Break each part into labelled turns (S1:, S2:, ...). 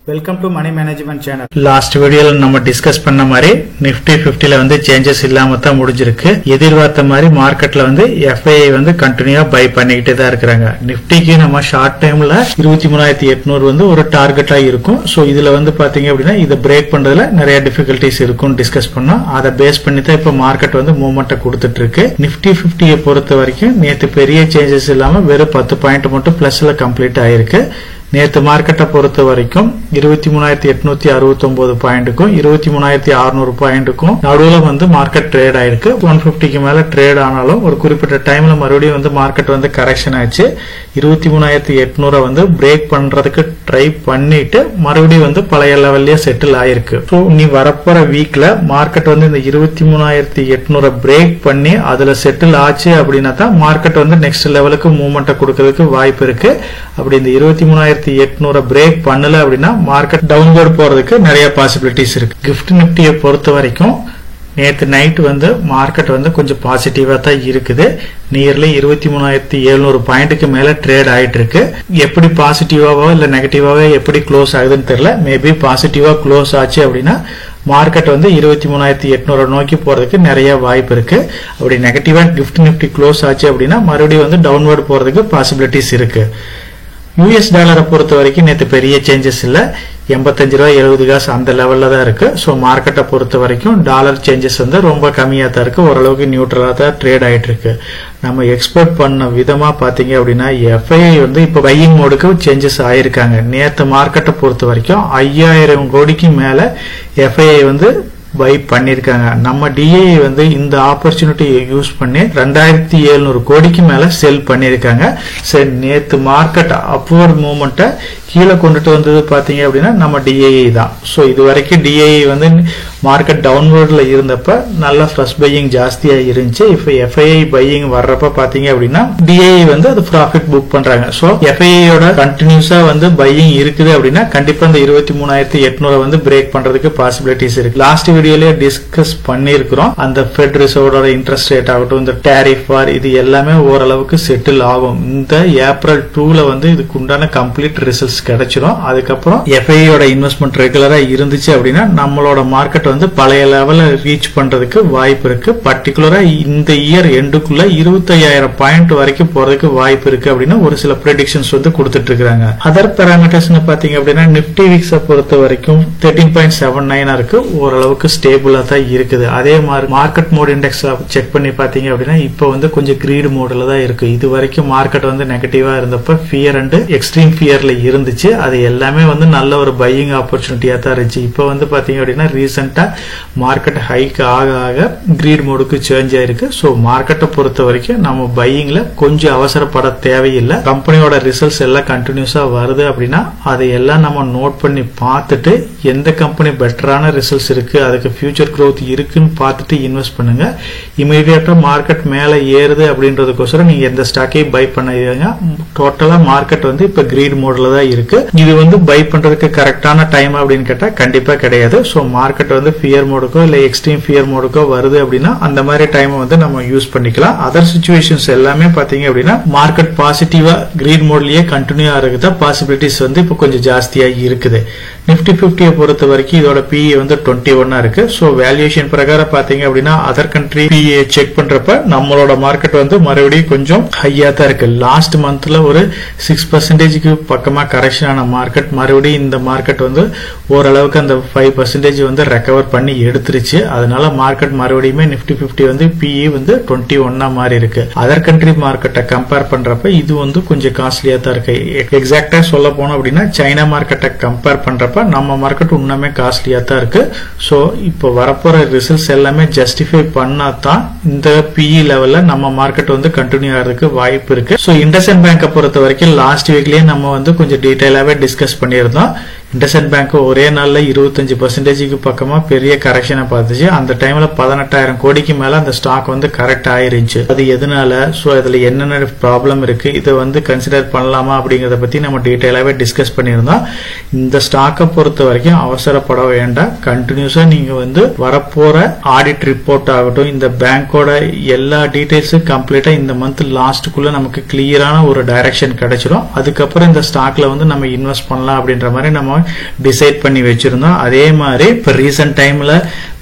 S1: Welcome to money management channel. Last வீடியோல நம்ம discuss பண்ண மாதிரி நிப்டி 50ல வந்து சேஞ்சஸ் இல்லாம தான் முடிஞ்சிருக்கு. எதிர்பார்த்த மாதிரி மார்க்கெட்ல வந்து எஃப்ஐஐ வந்து கண்டினியூவா பை பண்ணிக்கிட்டே தான் இருக்காங்க. நிப்டிக்கு நம்ம ஷார்ட் டைம்ல 23,800 வந்து ஒரு டார்கெட்டா இருக்கும். சோ இதுல வந்து பாத்தீங்க அப்படின்னா இதை பிரேக் பண்றதுல நிறைய டிஃபிகல்டிஸ் இருக்கும் டிஸ்கஸ் பண்ணோம். அதை பேஸ் பண்ணி தான் இப்ப மார்க்கெட் வந்து மூவ்மெண்ட் கொடுத்துட்டு இருக்கு. நிப்டி 50 பொறுத்த வரைக்கும் நேத்து பெரிய சேஞ்சஸ் இல்லாம வெறும் 10 பாயிண்ட் மட்டும் பிளஸ்ல கம்ப்ளீட் ஆயிருக்கு. நேற்று மார்க்கெட்டை பொறுத்த வரைக்கும் 23,869 பாயிண்ட்டுக்கும் 23,600 பாயிண்ட்டுக்கும் நடுவுல வந்து மார்க்கெட் ட்ரேட் ஆயிருக்கு. 150க்கு மேல ட்ரேட் ஆனாலும் ஒரு குறிப்பிட்ட டைம்ல மறுபடியும் வந்து மார்க்கெட் வந்து கரெக்ஷன் ஆயிடுச்சு. 23,800 வந்து பிரேக் பண்றதுக்கு ட்ரை பண்ணிட்டு மறுபடியும் வந்து பழைய லெவல்லயே செட்டில் ஆயிருக்கு. ஸோ நீ வரப்போற வீக்ல மார்க்கெட் வந்து இந்த 23,800 பிரேக் பண்ணி அதுல செட்டில் ஆச்சு அப்படின்னா தான் மார்க்கெட் வந்து நெக்ஸ்ட் லெவலுக்கு மூவ்மெண்ட் கொடுக்கறதுக்கு வாய்ப்பு இருக்கு. அப்படி இந்த 23,800 பிரேக் பண்ணல அப்படின்னா மார்க்கெட் டவுன்வர்ட் போறதுக்கு நிறைய பாசிபிலிட்டிஸ் இருக்கு. கிஃப்ட் நிப்டியை பொறுத்த வரைக்கும் நேற்று நைட் வந்து மார்க்கெட் வந்து கொஞ்சம் பாசிட்டிவா தான் இருக்குது. நியர்லி 23,700 பாயிண்ட்டுக்கு மேல ட்ரேட் ஆயிட்டு இருக்கு. எப்படி பாசிட்டிவாவோ இல்ல நெகட்டிவாவோ எப்படி க்ளோஸ் ஆகுதுன்னு தெரியல. மேபி பாசிட்டிவா க்ளோஸ் ஆச்சு அப்படின்னா மார்க்கெட் வந்து 23,800 நோக்கி போறதுக்கு நிறைய வாய்ப்பு இருக்கு. அப்படி நெகட்டிவா கிஃப்ட் நிப்டி க்ளோஸ் ஆச்சு அப்படின்னா மறுபடியும் வந்து டவுன்வர்ட் போறதுக்கு பாசிபிலிட்டிஸ் இருக்கு. யூஎஸ் டாலரை பொறுத்த வரைக்கும் நேற்று பெரிய சேஞ்சஸ் இல்ல. 85 ரூபாய் 70 காசு அந்த லெவல்ல தான் இருக்கு. சோ மார்க்கெட்டை பொறுத்த வரைக்கும் டாலர் சேஞ்சஸ் வந்து ரொம்ப கம்மியா தான் இருக்கு. ஓரளவுக்கு நியூட்ரலா தான் ட்ரேட் ஆயிட்டு இருக்கு. நம்ம எக்ஸ்போர்ட் பண்ண விதமா பாத்தீங்க அப்படின்னா எஃப்ஐஐ வந்து இப்ப பையிங் மோடுக்கு சேஞ்சஸ் ஆயிருக்காங்க. நேற்று மார்க்கெட்டை பொறுத்த வரைக்கும் 5,000 கோடிக்கு மேல எஃப்ஐஐ வந்து பை பண்ணிருக்காங்க. நம்ம டிஐ வந்து இந்த ஆப்பர்ச்சுனிட்டியை யூஸ் பண்ணி 2,700 கோடிக்கு மேல செல் பண்ணிருக்காங்க. சரி, நேத்து மார்க்கெட் அப்வர்ட் மூவ்மெண்ட்டை கீழே கொண்டுட்டு வந்தது பாத்தீங்க அப்படின்னா நம்ம டிஐ தான். சோ இது வரைக்கும் டிஐ வந்து மார்க்கெட் டவுன்வர்ட்ல இருந்தப்ப நல்ல ஃப்ரெஷ் பையிங் ஜாஸ்தியா இருந்துச்சு. இப்ப எஃப்ஐஐ பையிங் வர்றப்ப பாத்தீங்க அப்படின்னா டிஐ வந்து அது ப்ராஃபிட் புக் பண்றாங்க. சோ எஃப்ஐஐயோட கண்டினியூஸா வந்து பையிங் இருக்குது அப்படின்னா கண்டிப்பா இந்த 23,800 வந்து பிரேக் பண்றதுக்கு பாசிபிலிட்டிஸ் இருக்கு. லாஸ்ட் வீடியோலயே டிஸ்கஸ் பண்ணிருக்கிறோம். அந்த ஃபெட் ரிசர்வோட இன்ட்ரெஸ்ட் ரேட் ஆகட்டும், இந்த டாரிஃப் வார், இது எல்லாமே ஓரளவுக்கு செட்டில் ஆகும். இந்த ஏப்ரல் 2ல வந்து இதுக்கு உண்டான கம்ப்ளீட் ரிசல்ட்ஸ் கிடைச்சிடும். அதுக்கப்புறம் எஃப்ஐயோட இன்வெஸ்ட்மெண்ட் ரெகுலரா இருந்துச்சு அப்படின்னா நம்மளோட மார்க்கெட் வந்து பழைய லெவல ரீச் பண்றதுக்கு வாய்ப்பு இருக்கு. பர்டிகுலரா இந்த இயர் எண்டுக்குள்ள 25,000 பாயிண்ட் வரைக்கும் போறதுக்கு வாய்ப்பு இருக்கு அப்படின்னு ஒரு சில ப்ரெடிக்ஷன்ஸ் வந்து கொடுத்துட்டு இருக்காங்க. அதர் பாராமீட்டர்ஸ் பாத்தீங்க அப்படின்னா நிப்டி விக்ஸை பொறுத்த வரைக்கும் 13.79 இருக்கு. ஓரளவுக்கு ஸ்டேபிளா தான் இருக்குது. அதே மாதிரி மார்க்கெட் மோட் இண்டெக்ஸ் செக் பண்ணி பாத்தீங்க அப்படின்னா இப்ப வந்து கொஞ்சம் கிரீட் மோட்ல தான் இருக்கு. இது வரைக்கும் மார்க்கெட் வந்து நெகட்டிவா இருந்தப்ப ஃபியர் அண்ட் எக்ஸ்ட்ரீம் ஃபியர்ல இருந்துச்சு. அது எல்லாமே வந்து நல்ல ஒரு பையிங் ஆப்பர்ச்சுனிட்டியா தான் இருந்துச்சு. இப்ப வந்து பாத்தீங்க அப்படின்னா ரீசெண்டா மார்க்கெட் ஹைக் ஆக ஆக கிரீட் மோடுக்கு சேஞ்ச் ஆயிருக்கு. சோ மார்க்கெட்டை பொறுத்த வரைக்கும் நம்ம பையிங்ல கொஞ்சம் அவசரப்பட தேவையில்லை. கம்பெனியோட ரிசல்ட்ஸ் எல்லாம் கண்டினியூஸா வருது அப்படின்னா அதையெல்லாம் நம்ம நோட் பண்ணி பார்த்துட்டு எந்த கம்பெனி பெட்டரான ரிசல்ட்ஸ் இருக்கு, அதுக்கு ஃபியூச்சர் growth இருக்குன்னு பார்த்துட்டு இன்வெஸ்ட் பண்ணுங்க. இமீடியட்டா மார்க்கெட் மேல ஏறுது அப்படின்றதுக்கோசரம் நீங்க எந்த ஸ்டாக்கையும் பை பண்ணாதீங்க. டோட்டலா மார்க்கெட் வந்து இப்ப கிரீட் மோட்ல தான் இருக்கு. இது வந்து பை பண்றதுக்கு கரெக்டான டைம் அப்படின்னு கேட்டா கண்டிப்பா கிடையாது. சோ மார்க்கெட் வந்து ஃபியர் மோடுக்கோ இல்ல எக்ஸ்ட்ரீம் ஃபியர் மோடுக்கோ வருது அப்படின்னா அந்த மாதிரி டைம் வந்து நம்ம யூஸ் பண்ணிக்கலாம். அதர் சிச்சுவேஷன்ஸ் எல்லாமே பாத்தீங்க அப்படின்னா மார்க்கெட் பாசிட்டிவா கிரீன் மோட்லயே கண்டினியூ ஆகிறதா பாசிபிலிட்டிஸ் வந்து இப்ப கொஞ்சம் ஜாஸ்தியா இருக்குது. நிப்டி 50 பொறுத்த வரைக்கும் இதோட பிஏ வந்து 21 இருக்கு. சோ வேல்யூஷன் பிரகாரம் பாத்தீங்க அப்படின்னா அதர் கண்ட்ரி பிஏ செக் பண்றப்ப நம்மளோட மார்க்கெட் வந்து மறுபடியும் கொஞ்சம் ஹையா தான் இருக்கு. லாஸ்ட் மந்த்ல ஒரு 6% பக்கமா கரெக்ஷன் ஆன மார்க்கெட் மறுபடியும் இந்த மார்க்கெட் வந்து ஓரளவுக்கு அந்த 5% வந்து ரெக்கவர் பண்ணி எடுத்துருச்சு. அதனால மார்க்கெட் மறுபடியுமே நிப்டி 50 வந்து பிஇ வந்து 21 மாறி இருக்கு. அதர் கண்ட்ரி மார்க்கெட்டை கம்பேர் பண்றப்ப இது வந்து கொஞ்சம் காஸ்ட்லியா தான் இருக்கு. எக்ஸாக்டா சொல்ல போனோம் அப்படின்னா சைனா மார்க்கெட்டை கம்பேர் பண்றப்ப நம்ம மார்க்கெட் இன்னுமே காஸ்ட்லியா தான் இருக்கு. சோ இப்போ வரப்போற ரிசல்ட்ஸ் எல்லாமே ஜஸ்டிஃபை பண்ணா தான் இந்த பிஇ லெவல்ல நம்ம மார்க்கெட் வந்து கண்டினியூ ஆகிறதுக்கு வாய்ப்பு இருக்கு. சோ இண்டஸ்இண்ட் பேங்கை பொறுத்த வரைக்கும் லாஸ்ட் வீக்லயே நம்ம வந்து கொஞ்சம் டீடைலாவே டிஸ்கஸ் பண்ணியிருந்தோம். இண்டஸ்இண்ட் பேங்க் ஒரே நாள்ல 25% பக்கமா பெரிய கரெக்ஷனை பார்த்துச்சு. அந்த டைம்ல 18,000 கோடிக்கு மேல அந்த ஸ்டாக் வந்து கரெக்ட் ஆயிருந்துச்சு. அது எதனால, சோ அதுல என்னென்ன ப்ராப்ளம் இருக்கு, இதை வந்து கன்சிடர் பண்ணலாமா அப்படிங்கறத பத்தி நம்ம டீடைலாவே டிஸ்கஸ் பண்ணியிருந்தோம். இந்த ஸ்டாக்கை பொறுத்த வரைக்கும் அவசரப்பட வேண்டாம். கண்டினியூஸா நீங்க வந்து வரப்போற ஆடிட் ரிப்போர்ட் ஆகட்டும், இந்த பேங்கோட எல்லா டீடைல்ஸும் கம்ப்ளீட்டா இந்த மந்த் லாஸ்ட்டுக்குள்ள நமக்கு கிளியரான ஒரு டைரக்ஷன் கிடைச்சிடும். அதுக்கப்புறம் இந்த ஸ்டாக்ல வந்து நம்ம இன்வெஸ்ட் பண்ணலாம் அப்படின்ற மாதிரி நம்ம டிசைட் பண்ணி வச்சிருந்தோம். அதே மாதிரி இப்ப ரீசன்ட் டைம்ல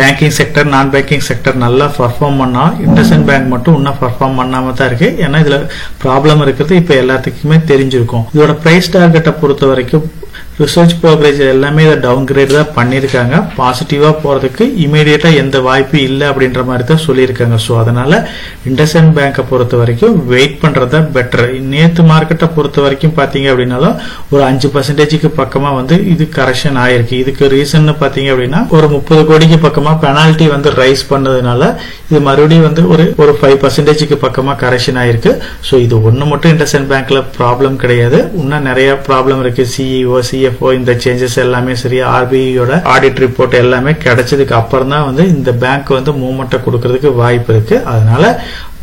S1: பேங்கிங் செக்டர் நான் பேங்கிங் செக்டர் நல்லா பர்ஃபார்ம் பண்ணா இண்டஸ்இண்ட் பேங்க் மட்டும் இன்னும் பர்ஃபார்ம் பண்ணாம தான் இருக்கு. ஏன்னா இதுல ப்ராப்ளம் இருக்கிறது இப்ப எல்லாத்துக்குமே தெரிஞ்சிருக்கும். இதோட பிரைஸ் டார்கெட்டை பொறுத்த வரைக்கும் ரிசர்ச் ப்ரோக்ரஸ் எல்லாமே இதை டவுன் கிரேட் தான் பண்ணிருக்காங்க. பாசிட்டிவா போறதுக்கு இமீடியட்டா எந்த வாய்ப்பு இல்லை அப்படின்ற மாதிரி தான் சொல்லியிருக்காங்க. ஸோ அதனால இண்டஸ்இண்ட் பேங்கை பொறுத்த வரைக்கும் வெயிட் பண்றதா பெட்டர். நேத்து மார்க்கெட்டை பொறுத்த வரைக்கும் பாத்தீங்க அப்படின்னாலும் ஒரு 5% பக்கமா வந்து இது கரெக்ஷன் ஆயிருக்கு. இதுக்கு ரீசன் பாத்தீங்க அப்படின்னா ஒரு 30 கோடிக்கு பக்கமா பெனால்டி வந்து ரைஸ் பண்ணதுனால இது மறுபடியும் வந்து ஒரு 5% பக்கமா கரெக்ஷன் ஆயிருக்கு. ஸோ இது ஒன்னு மட்டும் இண்டஸ்இண்ட் பேங்க்ல ப்ராப்ளம் கிடையாது. இன்னும் நிறைய ப்ராப்ளம் இருக்கு. சிஇஓ CFO இந்த சேஞ்சஸ் எல்லாமே சரி, RBIயோட ஆடிட் ரிப்போர்ட் எல்லாமே கிடைச்சதுக்கு அப்புறம் தான் வந்து இந்த பேங்க் வந்து மூவ்மெண்ட் கொடுக்கறதுக்கு வாய்ப்பு இருக்கு. அதனால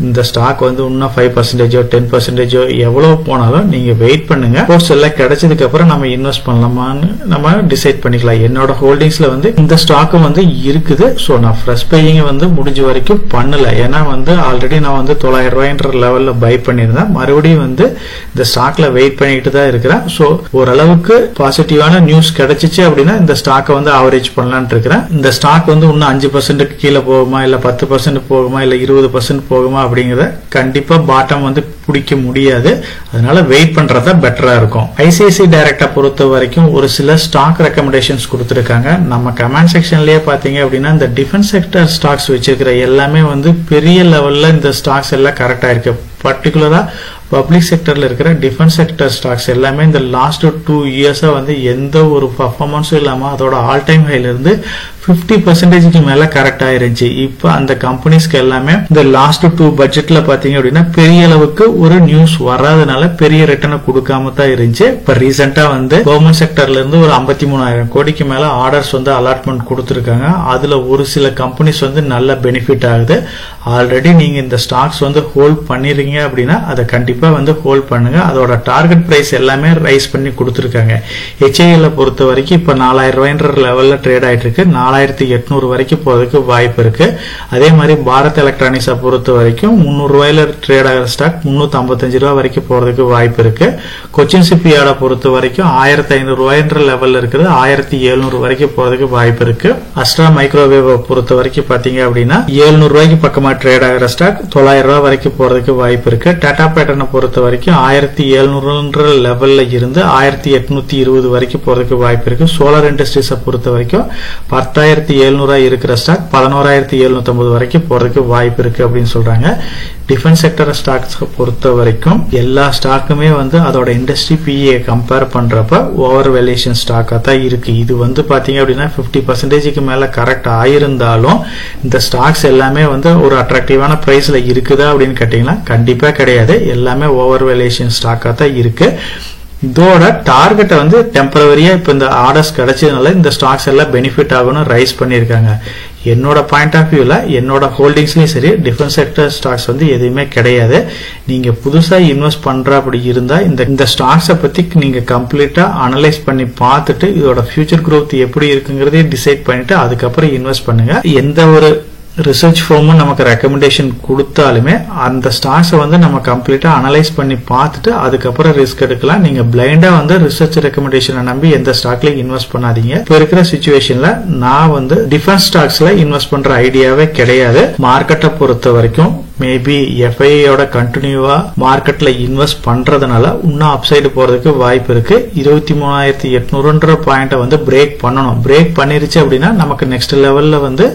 S1: இந்த ஸ்டாக் வந்து இன்னும் 5% 10% எவ்வளவு போனாலும் நீங்க வெயிட் பண்ணுங்க. ரிப்போர்ட்ஸ் எல்லாம் கிடைச்சதுக்கு அப்புறம் நம்ம இன்வெஸ்ட் பண்ணலாமான்னு நம்ம டிசைட் பண்ணிக்கலாம். என்னோட ஹோல்டிங்ஸ்ல வந்து இந்த ஸ்டாக்கும் வந்து இருக்குது. சோ நான் ஃப்ரெஷ் பையிங் வந்து முடிஞ்ச வரைக்கும் பண்ணல. ஏன்னா வந்து ஆல்ரெடி நான் வந்து 900 ரூபாய்ன்ற லெவல்ல பை பண்ணிருந்தேன். மறுபடியும் வந்து இந்த ஸ்டாக்ல வெயிட் பண்ணிட்டு தான் இருக்கிறேன். சோ ஓரளவுக்கு பாசிட்டிவான நியூஸ் கிடைச்சிச்சு அப்படின்னா இந்த ஸ்டாக்கை வந்து ஆவரேஜ் பண்ணலான்னு இருக்கிறேன். இந்த ஸ்டாக் வந்து இன்னும் 5% கீழே போகுமா இல்ல 10% போகுமா இல்ல 20% போகுமா அப்படிங்கறத கண்டிப்பா பாட்டம் வந்து பிடிக்க முடியாது. அதனால வெயிட் பண்றதா பெட்டரா இருக்கும். ஐசிஐசிஐ டைரக்டா பொறுத்த வரைக்கும் ஒரு சில ஸ்டாக் ரெக்கமெண்டேஷன்ஸ் கொடுத்திருக்காங்க. நம்ம கமெண்ட் செக்ஷன்லயே பாத்தீங்க அப்படின்னா இந்த டிஃபென்ஸ் செக்டர் ஸ்டாக்ஸ் வச்சிருக்கிற எல்லாமே வந்து பெரிய லெவல்ல இந்த ஸ்டாக்ஸ் எல்லாம் கரெக்டா இருக்கு. பர்டிகுலரா பப்ளிக் செக்டர்ல இருக்கிற டிஃபென்ஸ் செக்டர் ஸ்டாக்ஸ் எல்லாமே இந்த லாஸ்ட் 2 இயர்ஸா வந்து எந்த ஒரு பர்ஃபார்மன்ஸும் இல்லாம அதோட ஆல் டைம் ஹைல இருந்து 50% மேல கரெக்ட் ஆயிருச்சு. இப்ப அந்த கம்பெனிஸ்க்கு எல்லாமே இந்த லாஸ்ட் 2 பட்ஜெட்ல பாத்தீங்க அப்படின்னா பெரிய அளவுக்கு ஒரு நியூஸ் வராதனால பெரிய ரிட்டர்னை கொடுக்காம தான் இருந்துச்சு. இப்ப ரீசெண்டா வந்து கவர்மெண்ட் செக்டர்ல இருந்து ஒரு 53,000 கோடிக்கு மேல ஆர்டர்ஸ் வந்து அலாட்மெண்ட் கொடுத்திருக்காங்க. அதுல ஒரு சில கம்பெனிஸ் வந்து நல்ல பெனிஃபிட் ஆகுது. ஆல்ரெடி நீங்க இந்த ஸ்டாக்ஸ் வந்து ஹோல்ட் பண்ணிருக்கீங்க அப்படின்னா அதை கண்டிப்பா வந்து ஹோல்ட் பண்ணுங்க. அதோட டார்கெட் பிரைஸ் எல்லாமே ரைஸ் பண்ணி கொடுத்திருக்காங்க. HIL பொறுத்த வரைக்கும் இப்ப 4000 ரூபாய்ன்ற லெவல்ல ட்ரேட் ஆயிட்டு இருக்கு. 4800 வரைக்கும் போறதுக்கு வாய்ப்பு இருக்கு. அதே மாதிரி பாரத் எலக்ட்ரானிக்ஸை பொறுத்த வரைக்கும் 300 ரூபாயில ட்ரேட் ஆகிற ஸ்டாக் 355 ரூபாய் வரைக்கும் போறதுக்கு வாய்ப்பு இருக்கு. கொச்சின் ஷிப்யார்டை பொறுத்த வரைக்கும் 1500 ரூபாய்ன்ற லெவல்ல இருக்குது. 1700 வரைக்கும் போறதுக்கு வாய்ப்பு இருக்கு. அஸ்ட்ரா மைக்ரோவேவ் பொறுத்த வரைக்கும் பாத்தீங்க அப்படின்னா 700 ரூபாய்க்கு பக்கமா ட்ரேட் ஆகிற ஸ்டாக் 900 ரூபாய் வரைக்கும் போறதுக்கு வாய்ப்பு இருக்கு. டாடா பேட்டர்னை பொறுத்த வரைக்கும் 1700 லெவல்ல இருந்து 1820 வரைக்கும் போறதுக்கு வாய்ப்பு இருக்கு. சோலார் இண்டஸ்ட்ரீஸை பொறுத்த வரைக்கும் 10,700 இருக்கிற ஸ்டாக் 11,750 வரைக்கும் போறதுக்கு வாய்ப்பு இருக்கு அப்படின்னு சொல்றாங்க. டிஃபென்ஸ் செக்டர் ஸ்டாக்ஸ் பொறுத்த வரைக்கும் எல்லா ஸ்டாக்குமே வந்து அதோட இண்டஸ்ட்ரி PE கம்பேர் பண்றப்ப ஓவர் வேல்யூஷன் ஸ்டாக்கா தான் இருக்கு. இது வந்து பாத்தீங்க அப்படின்னா 50% மேல கரெக்ட் ஆயிருந்தாலும் இந்த ஸ்டாக்ஸ் எல்லாமே வந்து ஒரு அட்ராக்டிவான பிரைஸ்ல இருக்குதா அப்படின்னு கேட்டீங்கன்னா கண்டிப்பா கிடையாது. எல்லாமே ஓவர் வேல்யூஷன் ஸ்டாக்கா தான் இருக்கு. இதோட டார்கெட்டை வந்து டெம்பரவரியா இப்ப இந்த ஆர்டர்ஸ் கிடைச்சதுனால இந்த ஸ்டாக்ஸ் எல்லாம் பெனிஃபிட் ஆகணும் ரைஸ் பண்ணிருக்காங்க. என்னோட பாயிண்ட் ஆஃப் வியூல என்னோட ஹோல்டிங்ஸ்லயும் சரி டிஃபென்ஸ் செக்டர் ஸ்டாக்ஸ் வந்து எதுவுமே கிடையாது. நீங்க புதுசா இன்வெஸ்ட் பண்ற அப்படி இருந்தா இந்த ஸ்டாக்ஸை பத்தி நீங்க கம்ப்ளீட்டா அனலைஸ் பண்ணி பார்த்துட்டு இதோட ஃபியூச்சர் growth எப்படி இருக்குங்கிறதையும் டிசைட் பண்ணிட்டு அதுக்கப்புறம் இன்வெஸ்ட் பண்ணுங்க. எந்த ஒரு ரிசர்ச் ஃபார்மும் நமக்கு ரெக்கமெண்டேஷன் கொடுத்தாலுமே அந்த ஸ்டாக்ஸை வந்து நம்ம கம்ப்ளீட்டா அனலைஸ் பண்ணி பார்த்துட்டு அதுக்கப்புறம் ரிஸ்க் எடுக்கலாம். நீங்க பிளைண்டா வந்து ரிசர்ச் ரெக்கமெண்டேஷனை நம்பி எந்த ஸ்டாக்ல இன்வெஸ்ட் பண்ணாதீங்க. இப்ப இருக்கிற சிச்சுவேஷன்ல நான் வந்து டிஃபென்ஸ் ஸ்டாக்ஸ்ல இன்வெஸ்ட் பண்ற ஐடியாவே கிடையாது. மார்க்கெட்டை பொறுத்த வரைக்கும் மேபி FIIயோட கண்டினியூவா மார்க்கெட்ல இன்வெஸ்ட் பண்றதுனால இன்னும் அப்சைடு போறதுக்கு வாய்ப்பு இருக்கு. 23,800 பாயிண்ட வந்து பிரேக் பண்ணணும். பிரேக் பண்ணிருச்சு அப்படின்னா நமக்கு நெக்ஸ்ட் லெவல்ல வந்து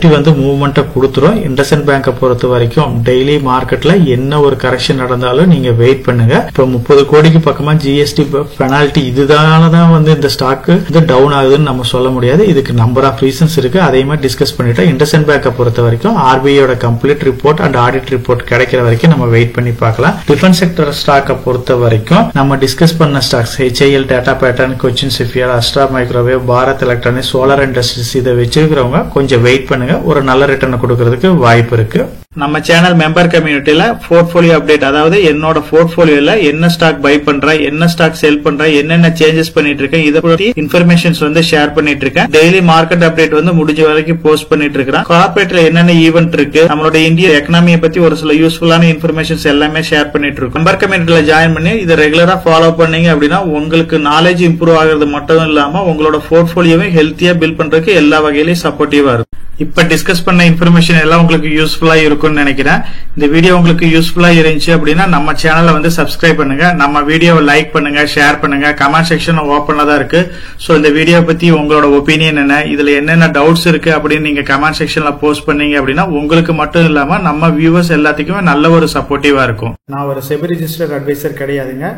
S1: மூவ்மெண்ட் கொடுத்துரும். இண்டஸ்இண்ட் பேங்கை பொறுத்த வரைக்கும் டெய்லி மார்க்கெட்ல என்ன ஒரு கரெக்ஷன் நடந்தாலும் நீங்க வெயிட் பண்ணுங்க. இப்ப 30 கோடிக்கு பக்கமா GST பெனால்டி இதுதானதான் வந்து இந்த ஸ்டாக் வந்து டவுன் ஆகுதுன்னு நம்ம சொல்ல முடியாது. இதுக்கு நம்பர் ஆஃப் ரீசன்ஸ் இருக்கு. அதையுமே டிஸ்கஸ் பண்ணிட்டோம். இண்டஸ்இண்ட் பேங்கை பொறுத்த வரைக்கும் RBIயோட complete report and audit report கிடைக்கிற வரைக்கும் நம்ம வெயிட் பண்ணி பார்க்கலாம். டிஃபென்ஸ் செக்டர் ஸ்டாக்கை பொறுத்த வரைக்கும் நம்ம டிஸ்கஸ் பண்ண stocks HIL, Tata pattern, Cochin shipyard, Astra microwave, Bharat electronics, solar industries இதை வச்சிருக்கிறவங்க கொஞ்சம் வெயிட் பண்ணுங்க. ஒரு நல்ல ரிட்டர்ன் கொடுக்கறதுக்கு வாய்ப்பு இருக்கு. நம்ம சேனல் மெம்பர் கம்யூனிட்டியில போர்ட்போலியோ அப்டேட், அதாவது என்னோட போர்ட்போலியோல என்ன ஸ்டாக் பை பண்றேன், என்ன ஸ்டாக் செல் பண்றேன், என்னென்ன சேஞ்சஸ் பண்ணிட்டு இருக்கேன், இதை பத்தி இன்ஃபர்மேஷன்ஸ் வந்து ஷேர் பண்ணிட்டு இருக்கேன். டெய்லி மார்க்கெட் அப்டேட் வந்து முடிஞ்ச வரைக்கும் போஸ்ட் பண்ணிட்டு இருக்கேன். கார்பரேட்ல என்னென்ன ஈவென்ட் இருக்கு, நம்மளோட இந்திய எக்கனாமியை பத்தி ஒரு சில யூஸ்ஃபுல்லான இன்ஃபர்மேஷன்ஸ் எல்லாமே ஷேர் பண்ணிட்டு இருக்கோம். மெம்பர் கம்யூனிட்டியில ஜாயின் பண்ணி இதை ரெகுலரா ஃபாலோ பண்ணீங்க அப்படின்னா உங்களுக்கு நாலேஜ் இம்ப்ரூவ் ஆகிறது மட்டும் இல்லாம உங்களோட போர்ட்போலியோவை ஹெல்த்தியா பில்ட் பண்றதுக்கு எல்லா வகையிலும் சப்போர்ட்டிவா இருக்கும். இப்ப டிஸ்கஸ் பண்ண இன்ஃபர்மேஷன் எல்லாம் உங்களுக்கு யூஸ்ஃபுல்லா இருக்கும்னு நினைக்கிறேன். இந்த வீடியோ உங்களுக்கு யூஸ்ஃபுல்லா இருந்துச்சு அப்படின்னா நம்ம சேனலை வந்து சப்ஸ்கிரைப் பண்ணுங்க, நம்ம வீடியோவை லைக் பண்ணுங்க, ஷேர் பண்ணுங்க. கமெண்ட் செக்ஷன் ஓப்பன்ல தான் இருக்கு. சோ இந்த வீடியோ பத்தி உங்களோட ஒப்பீனியன் என்ன, இதுல என்னென்ன டவுட்ஸ் இருக்கு அப்படின்னு நீங்க கமெண்ட் செக்ஷன்ல போஸ்ட் பண்ணீங்க அப்படின்னா உங்களுக்கு மட்டும் இல்லாம நம்ம வியூவர்ஸ் எல்லாத்துக்குமே நல்ல ஒரு சப்போர்ட்டிவா இருக்கும். நான் ஒரு செபி ரிஜிஸ்டர்ட் அட்வைசர் கிடையாதுங்க.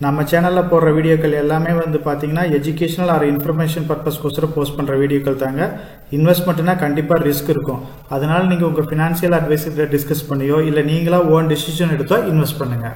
S1: நம்ம சேனல்ல போடுற வீடியோக்கள் எல்லாமே வந்து பாத்தீங்கன்னா எஜுகேஷனல் ஆர் இன்ஃபர்மேஷன் பர்பஸ்க்கோசரம் போஸ்ட் பண்ற வீடியோக்கள் தாங்க. இன்வெஸ்ட்மெண்ட்னா கண்டிப்பா ரிஸ்க் இருக்கும். அதனால நீங்க உங்க பினான்சியல் அட்வைசர் டிஸ்கஸ் பண்ணியோ இல்ல நீங்களா ஓன் டிசிஷன் எடுத்தோ இன்வெஸ்ட் பண்ணுங்க.